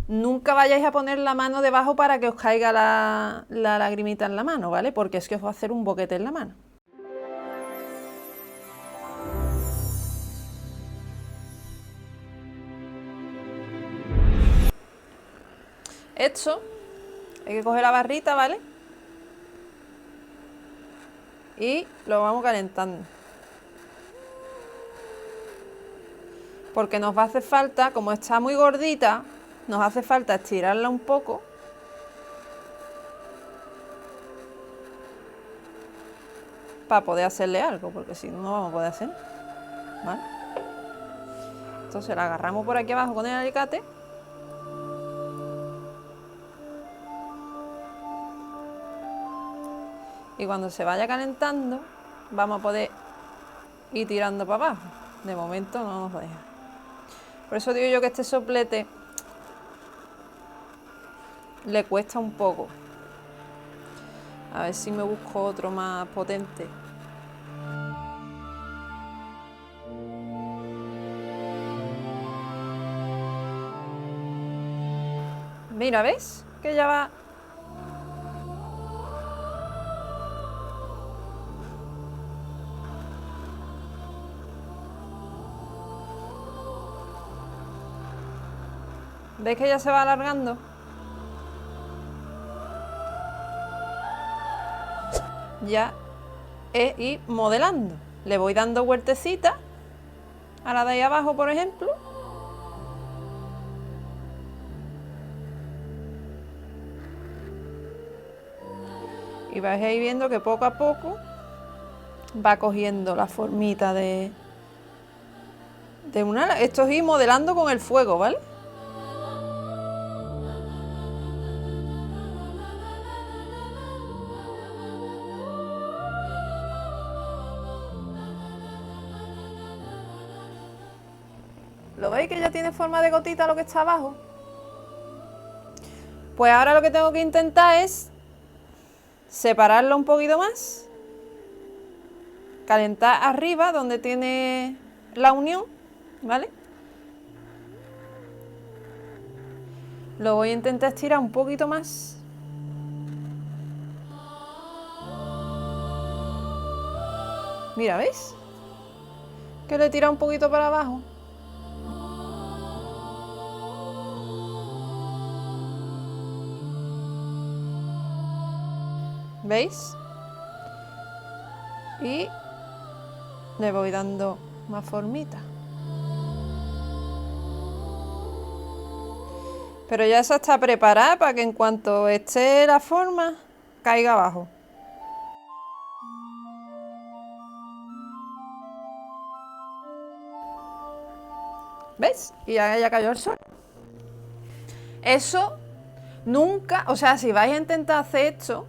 nunca vayáis a poner la mano debajo para que os caiga la lagrimita en la mano, ¿vale? Porque es que os va a hacer un boquete en la mano. Esto, hay que coger la barrita, ¿vale? Y lo vamos calentando. Porque nos va a hacer falta, como está muy gordita, nos hace falta estirarla un poco. Para poder hacerle algo, porque si no, no vamos a poder hacer, ¿vale? Entonces la agarramos por aquí abajo con el alicate. Y cuando se vaya calentando, vamos a poder ir tirando para abajo. De momento no nos deja. Por eso digo yo que este soplete le cuesta un poco. A ver si me busco otro más potente. Mira, ¿ves? Que ya va. ¿Ves que ya se va alargando? Ya es ir modelando. Le voy dando vueltecitas a la de ahí abajo, por ejemplo. Y vais a ir viendo que poco a poco va cogiendo la formita de una ala. Esto es ir modelando con el fuego, ¿vale? ¿Lo veis que ya tiene forma de gotita lo que está abajo? Pues ahora lo que tengo que intentar es separarlo un poquito más, calentar arriba donde tiene la unión, ¿vale? Lo voy a intentar estirar un poquito más. Mira, ¿veis? Que le he tirado un poquito para abajo. ¿Veis? Y le voy dando más formita. Pero ya esa está preparada para que en cuanto esté la forma, caiga abajo. ¿Veis? Y ya cayó el sol. Eso nunca, o sea, si vais a intentar hacer esto,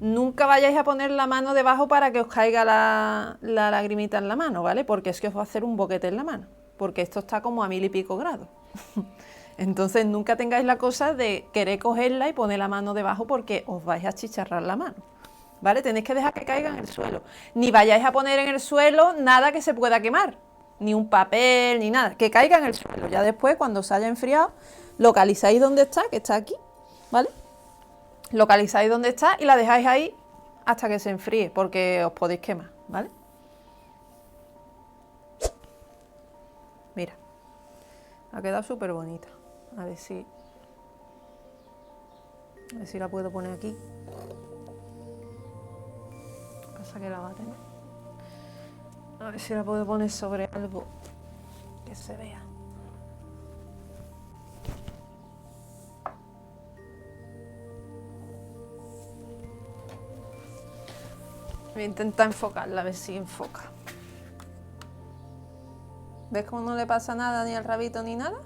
nunca vayáis a poner la mano debajo para que os caiga la lagrimita en la mano, ¿vale? Porque es que os va a hacer un boquete en la mano, porque esto está como a 1000 y pico grados. Entonces nunca tengáis la cosa de querer cogerla y poner la mano debajo porque os vais a chicharrar la mano, ¿vale? Tenéis que dejar que caiga en el suelo. Ni vayáis a poner en el suelo nada que se pueda quemar, ni un papel, ni nada, que caiga en el suelo. Ya después, cuando se haya enfriado, localizáis dónde está, que está aquí, ¿vale? Localizáis dónde está y la dejáis ahí hasta que se enfríe, porque os podéis quemar, ¿vale? Mira, ha quedado súper bonita. A ver si la puedo poner aquí. Pasa que la va a tener. A ver si la puedo poner sobre algo que se vea. Voy a intentar enfocarla, a ver si enfoca. ¿Ves cómo no le pasa nada ni al rabito ni nada?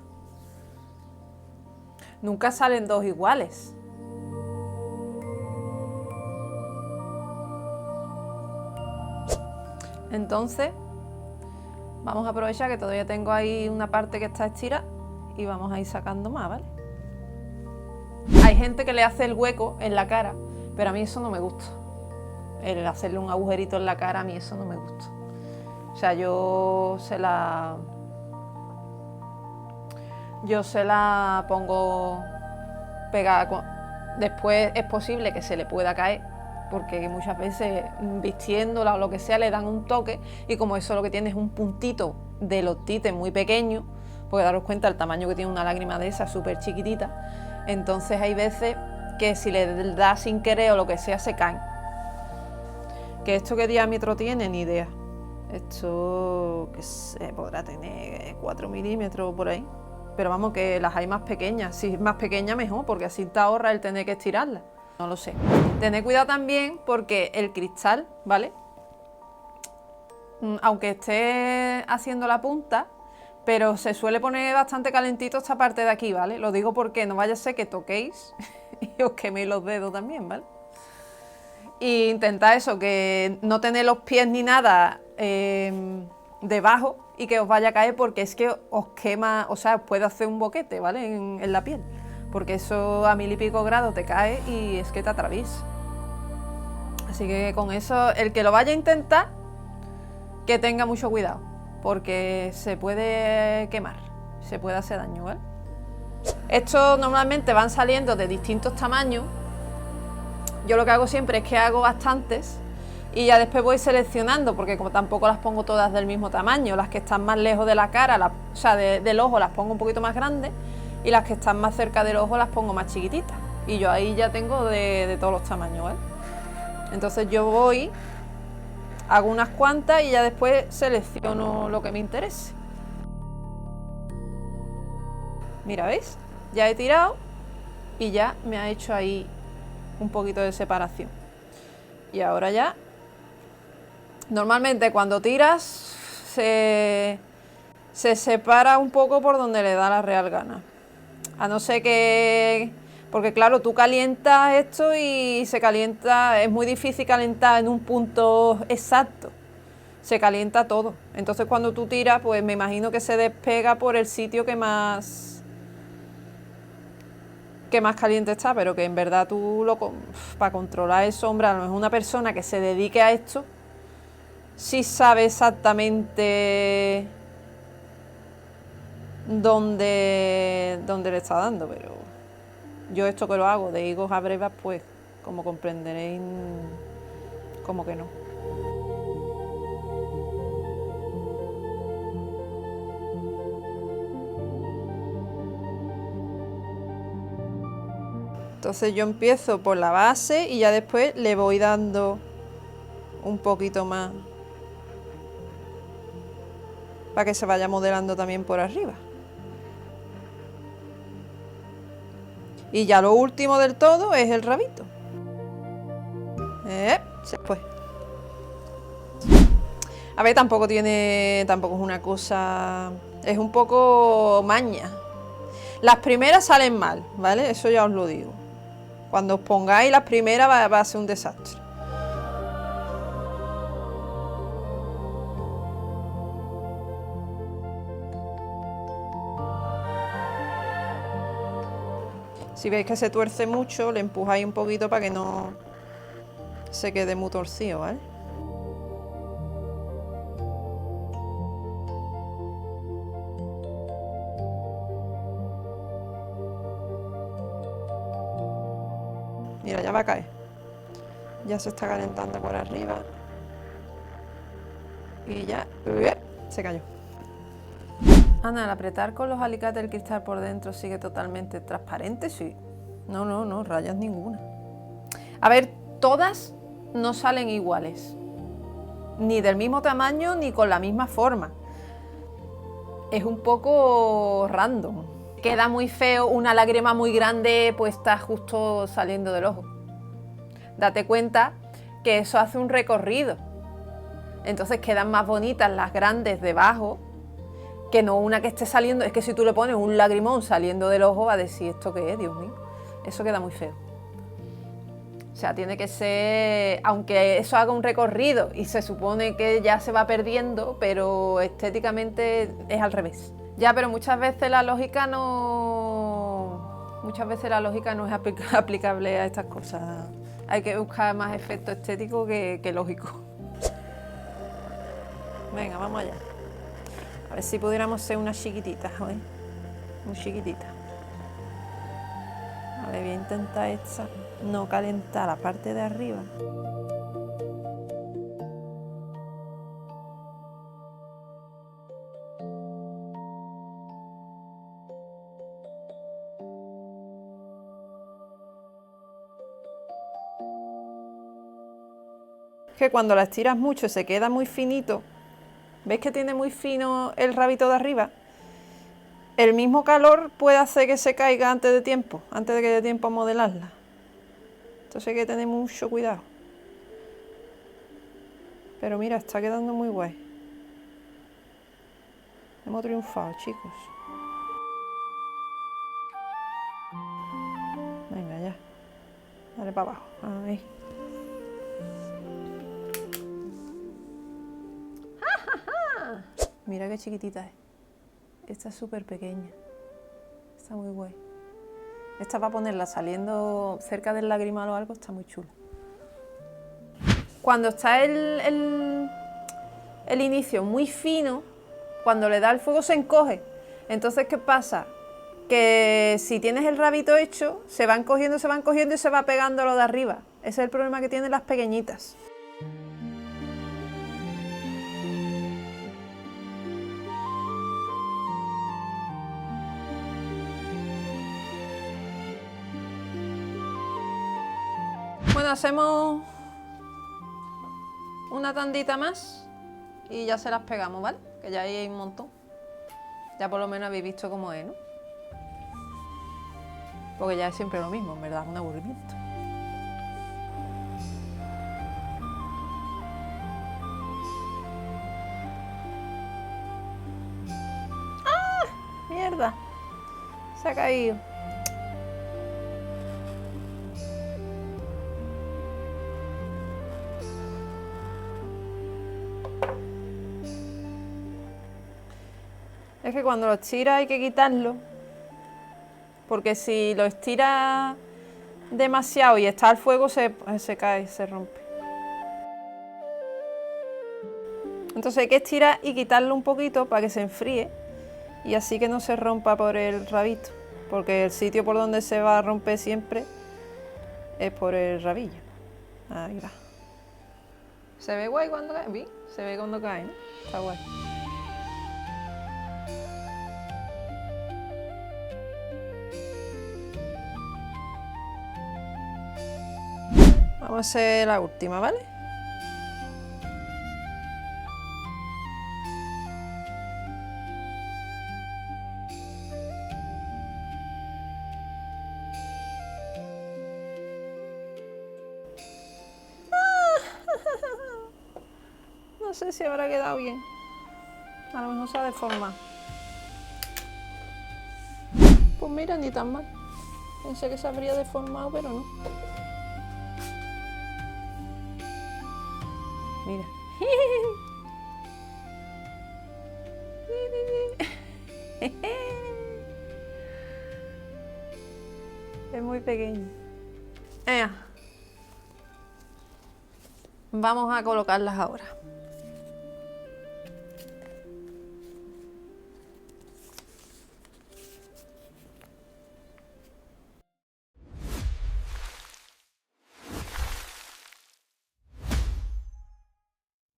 Nunca salen dos iguales. Entonces, vamos a aprovechar que todavía tengo ahí una parte que está estirada y vamos a ir sacando más, ¿vale? Hay gente que le hace el hueco en la cara, pero a mí eso no me gusta. El hacerle un agujerito en la cara, a mí eso no me gusta. sea, yo se la pongo pegada. Después es posible que se le pueda caer, porque muchas veces vistiéndola o lo que sea le dan un toque, y como eso lo que tiene es un puntito de lotite muy pequeño, porque daros cuenta el tamaño que tiene una lágrima de esa, súper chiquitita, entonces hay veces que si le da sin querer o lo que sea se caen. Que esto qué diámetro tiene, ni idea. Esto que se podrá tener 4 milímetros por ahí. Pero vamos, que las hay más pequeñas. Si es más pequeña mejor, porque así te ahorra el tener que estirarla. No lo sé. Tened cuidado también porque el cristal, ¿vale? Aunque esté haciendo la punta, pero se suele poner bastante calentito esta parte de aquí, ¿vale? Lo digo porque no vaya a ser que toquéis y os queméis los dedos también, ¿vale? Y intentad eso, que no tener los pies ni nada debajo y que os vaya a caer, porque es que os quema, o sea, os puede hacer un boquete, ¿vale? En la piel, porque eso a 1000 y pico grados te cae y es que te atraviesa. Así que con eso, el que lo vaya a intentar, que tenga mucho cuidado, porque se puede quemar, se puede hacer daño, ¿vale? Estos normalmente van saliendo de distintos tamaños. Yo lo que hago siempre es que hago bastantes y ya después voy seleccionando, porque como tampoco las pongo todas del mismo tamaño, las que están más lejos de la cara, o sea, del ojo, las pongo un poquito más grandes, y las que están más cerca del ojo las pongo más chiquititas. Y yo ahí ya tengo de todos los tamaños, ¿vale? Entonces yo voy, hago unas cuantas y ya después selecciono lo que me interese. Mira, ¿veis? Ya he tirado y ya me ha hecho ahí un poquito de separación. Y ahora ya, normalmente cuando tiras se separa un poco por donde le da la real gana. A no ser que, porque claro, tú calientas esto y se calienta, es muy difícil calentar en un punto exacto, se calienta todo. Entonces cuando tú tiras, pues me imagino que se despega por el sitio que más caliente está, pero que en verdad tú para controlar eso, hombre, a lo mejor una persona que se dedique a esto sí sabe exactamente dónde le está dando, pero yo esto que lo hago de higos a brevas, pues como comprenderéis, como que no. Entonces yo empiezo por la base y ya después le voy dando un poquito más para que se vaya modelando también por arriba. Y ya lo último del todo es el rabito. Se fue. A ver, tampoco es una cosa, es un poco maña. Las primeras salen mal, ¿vale? Eso ya os lo digo. Cuando os pongáis las primeras va a ser un desastre. Si veis que se tuerce mucho, le empujáis un poquito para que no se quede muy torcido, ¿vale? Mira, ya va a caer. Ya se está calentando por arriba. Y ya se cayó. Ana, al apretar con los alicates el cristal por dentro sigue totalmente transparente, sí. No, rayas ninguna. A ver, todas no salen iguales. Ni del mismo tamaño ni con la misma forma. Es un poco random. Queda muy feo una lágrima muy grande puesta justo saliendo del ojo. Date cuenta que eso hace un recorrido. Entonces quedan más bonitas las grandes debajo que no una que esté saliendo. Es que si tú le pones un lagrimón saliendo del ojo, va a decir, ¿esto qué es? Dios mío. Eso queda muy feo. O sea, tiene que ser, aunque eso haga un recorrido y se supone que ya se va perdiendo, pero estéticamente es al revés. Ya, pero muchas veces la lógica no es aplicable a estas cosas. Hay que buscar más efecto estético que lógico. Venga, vamos allá. A ver si pudiéramos ser unas chiquititas, ¿eh? Muy chiquititas. Vale, voy a intentar esta no calentar la parte de arriba. Que cuando la estiras mucho se queda muy finito. ¿Ves que tiene muy fino el rabito de arriba? El mismo calor puede hacer que se caiga antes de tiempo, antes de que dé tiempo a modelarla. Entonces hay que tener mucho cuidado. Pero mira, está quedando muy guay. Hemos triunfado, chicos. Venga, ya. Dale para abajo. Ahí. Mira qué chiquitita es. Esta es súper pequeña. Está muy guay. Esta para ponerla saliendo cerca del lagrimal o algo está muy chula. Cuando está el inicio muy fino, cuando le da el fuego se encoge. Entonces, ¿qué pasa? Que si tienes el rabito hecho, se van cogiendo y se va pegando lo de arriba. Ese es el problema que tienen las pequeñitas. Bueno, hacemos una tandita más y ya se las pegamos, ¿vale? Que ya ahí hay un montón. Ya por lo menos habéis visto cómo es, ¿no? Porque ya es siempre lo mismo, en verdad, es un aburrimiento. ¡Ah! ¡Mierda! Se ha caído. Es que cuando lo estiras hay que quitarlo, porque si lo estiras demasiado y está al fuego se cae, se rompe. Entonces hay que estirar y quitarlo un poquito para que se enfríe y así que no se rompa por el rabito, porque el sitio por donde se va a romper siempre es por el rabillo. Ahí va. Se ve guay cuando cae, ¿vi? Se ve cuando cae, ¿no? Está guay. Vamos a hacer la última, ¿vale? No sé si habrá quedado bien. A lo mejor se ha deformado. Pues mira, ni tan mal. Pensé que se habría deformado, pero no. Mira. Es muy pequeño. Vamos a colocarlas ahora.